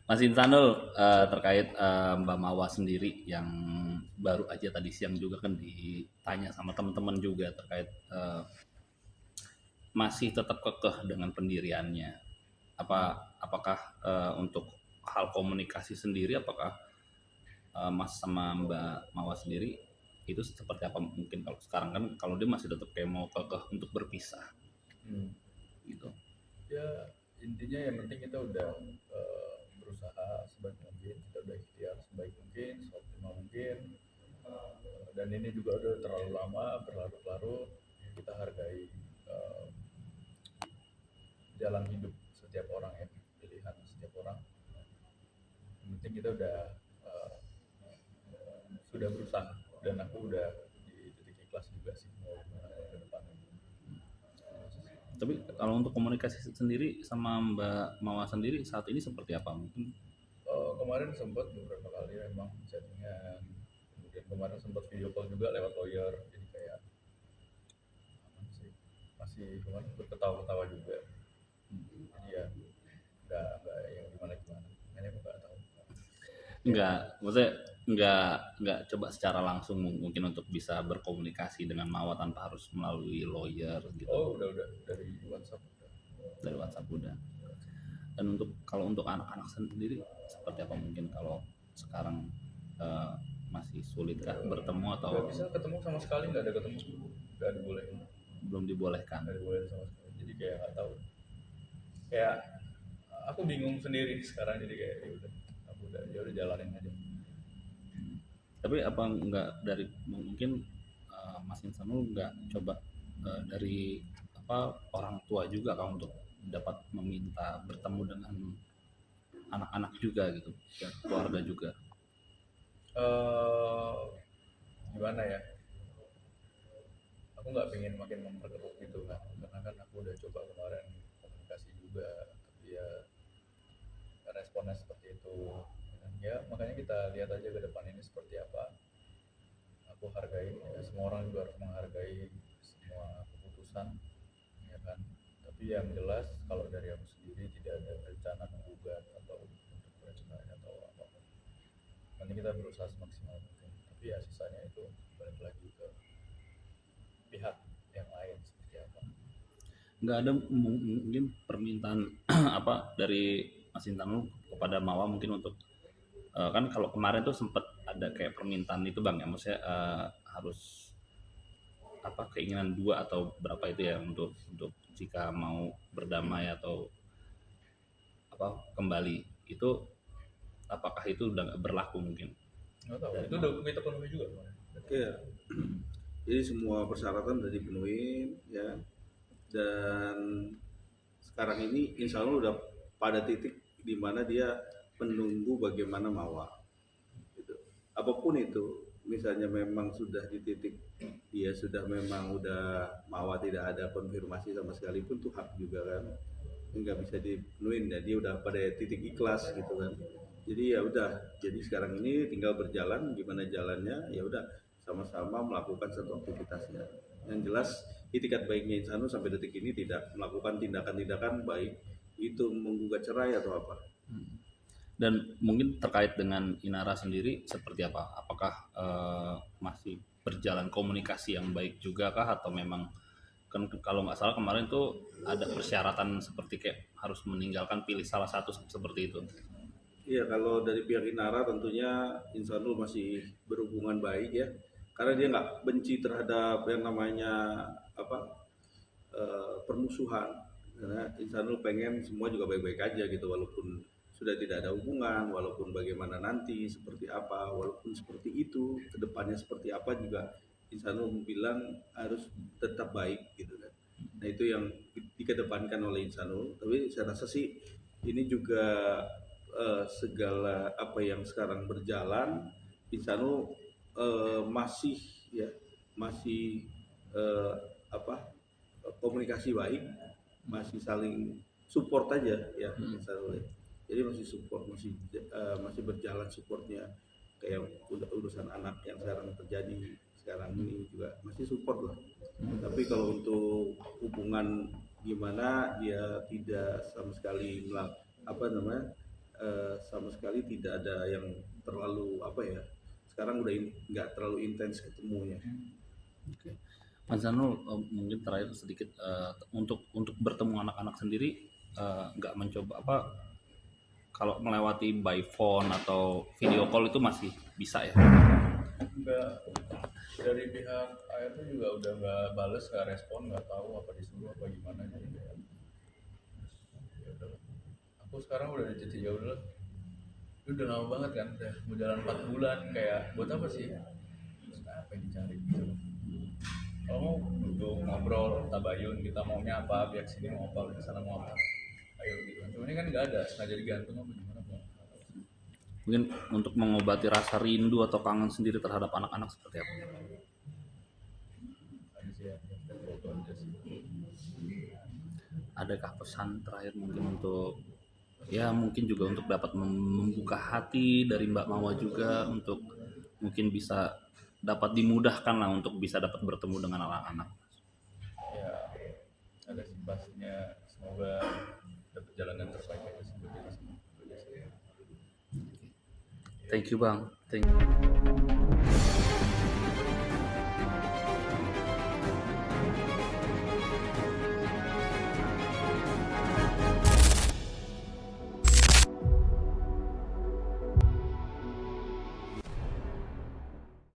Mas Insanul, terkait Mbak Mawa sendiri yang baru aja tadi siang juga kan ditanya sama teman-teman juga terkait masih tetap kekeh dengan pendiriannya. Apakah untuk hal komunikasi sendiri, apakah Mas sama Mbak Mawa sendiri itu seperti apa? Mungkin kalau sekarang kan kalau dia masih tetap kayak mau kekeh untuk berpisah Hmm. gitu. Ya intinya yang penting kita udah berusaha sebaik mungkin, kita udah ikhtiar sebaik mungkin, seoptimal mungkin. Dan ini juga udah terlalu lama berlarut-larut. Kita hargai eh, jalan hidup setiap orang ya, pilihan setiap orang. Yang penting kita udah eh, sudah berusaha dan aku udah di titik ikhlas juga sih mau gimana ke depan. Tapi kalau untuk komunikasi sendiri sama Mbak Mawa sendiri saat ini seperti apa? Mungkin Kemarin sempat beberapa kali memang chattingan, kemudian kemarin sempat video call juga lewat lawyer, jadi kayak aman sih, masih kemarin berketawa-ketawa juga. Jadi ya nggak yang gimana gimana, makanya aku nggak tahu ya. maksudnya nggak coba secara langsung mungkin untuk bisa berkomunikasi dengan Mawa tanpa harus melalui lawyer gitu Oh udah dari WhatsApp udah. dari WhatsApp udah. Dan untuk kalau untuk anak-anak sendiri seperti apa mungkin kalau sekarang eh, masih sulitkah bertemu Nggak atau bisa ketemu sama sekali, nggak ada ketemu, nggak dibolehin, belum dibolehkan? nggak dibolehin sama sekali, jadi kayak nggak tahu, kayak aku bingung sendiri sekarang, jadi kayak ya udah, aku udah ya udah jalanin aja. Tapi apa nggak dari mungkin Mas Insanul nggak coba dari apa orang tua juga kan untuk dapat meminta bertemu dengan anak-anak juga gitu dan keluarga juga. eh Gimana ya, aku nggak pengen makin memperkeruh gitu kan, karena kan aku udah coba kemarin komunikasi juga, tapi ya responnya seperti itu. Dan ya makanya kita lihat aja ke depan ini seperti apa. Aku hargai ya, semua orang juga harus menghargai semua keputusan ya kan, tapi yang jelas kalau dari aku sendiri tidak ada rencana menggugat atau untuk bercerai atau apa. Nanti kita berusaha semaksimal mungkin, tapi ya sisanya itu balik lagi ke pihak yang lain seperti apa. Nggak ada mungkin permintaan apa dari Mas Intanul kepada Mawa mungkin untuk kan kalau kemarin tuh sempat ada kayak permintaan itu bang ya maksudnya harus apa keinginan dua atau berapa itu ya untuk jika mau berdamai atau apa kembali itu apakah itu udah nggak berlaku mungkin Nggak tahu, dari itu Mawa? udah kita penuhi juga kemarin. Iya, jadi semua persyaratan udah dipenuhi ya. Dan sekarang ini insya Allah udah pada titik di mana dia menunggu bagaimana Mawa gitu. Apapun itu, misalnya memang sudah di titik dia sudah memang udah Mawa tidak ada konfirmasi sama sekali pun tuh hak juga kan, nggak bisa dipenuhin ya, dia udah pada titik ikhlas gitu kan. Jadi ya udah, jadi sekarang ini tinggal berjalan gimana jalannya, ya udah sama-sama melakukan satu aktivitasnya. Yang jelas itikat baiknya Insanu sampai detik ini tidak melakukan tindakan-tindakan baik itu menggugat cerai atau apa. Dan mungkin terkait dengan Inara sendiri seperti apa? Apakah masih berjalan komunikasi yang baik juga kah atau memang kan kalau nggak salah kemarin tuh ada persyaratan seperti kayak harus meninggalkan pilih salah satu seperti itu. Iya, kalau dari pihak Inara tentunya Insanul masih berhubungan baik ya, karena dia nggak benci terhadap yang namanya apa permusuhan. Karena Insanul pengen semua juga baik-baik aja gitu, walaupun sudah tidak ada hubungan, walaupun bagaimana nanti seperti apa, walaupun seperti itu kedepannya seperti apa juga Insanul bilang harus tetap baik gitu kan. Nah itu yang dikedepankan oleh Insanul. Tapi saya rasa sih ini juga segala apa yang sekarang berjalan Insanu masih ya masih eh, apa komunikasi baik, masih saling support aja ya Insanu ya. Jadi masih support, masih berjalan supportnya, kayak urusan anak yang sekarang terjadi sekarang ini juga masih support lah. Tapi kalau untuk hubungan gimana dia tidak sama sekali apa namanya sama sekali tidak ada yang terlalu apa ya, sekarang udah nggak terlalu intens ketemunya. Oke. Mas Zanul, mungkin terakhir sedikit, untuk bertemu anak-anak sendiri, nggak mencoba apa, kalau melewati by phone atau video call itu masih bisa ya? Enggak, dari pihak ART juga udah nggak bales, nggak respon, nggak tahu apa disuruh apa gimana, jadi kayak ya udah. Aku sekarang udah di titik ya udah, itu udah lama banget kan, udah mau jalan 4 bulan, kayak buat apa sih, terus apa yang dicari gitu. Kalau mau duduk ngobrol tabayun, kita maunya apa, biar sini mau apa, ke sana mau apa, ayo gitu kan. Cuma ini kan nggak ada, sengaja digantung apa gimana Bang? Mungkin untuk mengobati rasa rindu atau kangen sendiri terhadap anak-anak seperti apa? Ada sih ya, foto aja sih. Adakah pesan terakhir mungkin untuk, ya mungkin juga untuk dapat membuka hati dari Mbak Mawa juga, untuk mungkin bisa dapat dimudahkan lah untuk bisa dapat bertemu dengan anak-anak. Ya ada sih pastinya, semoga dapat jalan yang terbaik aja sih buat kita semua. Itu aja sih. Thank you Bang. Thank you.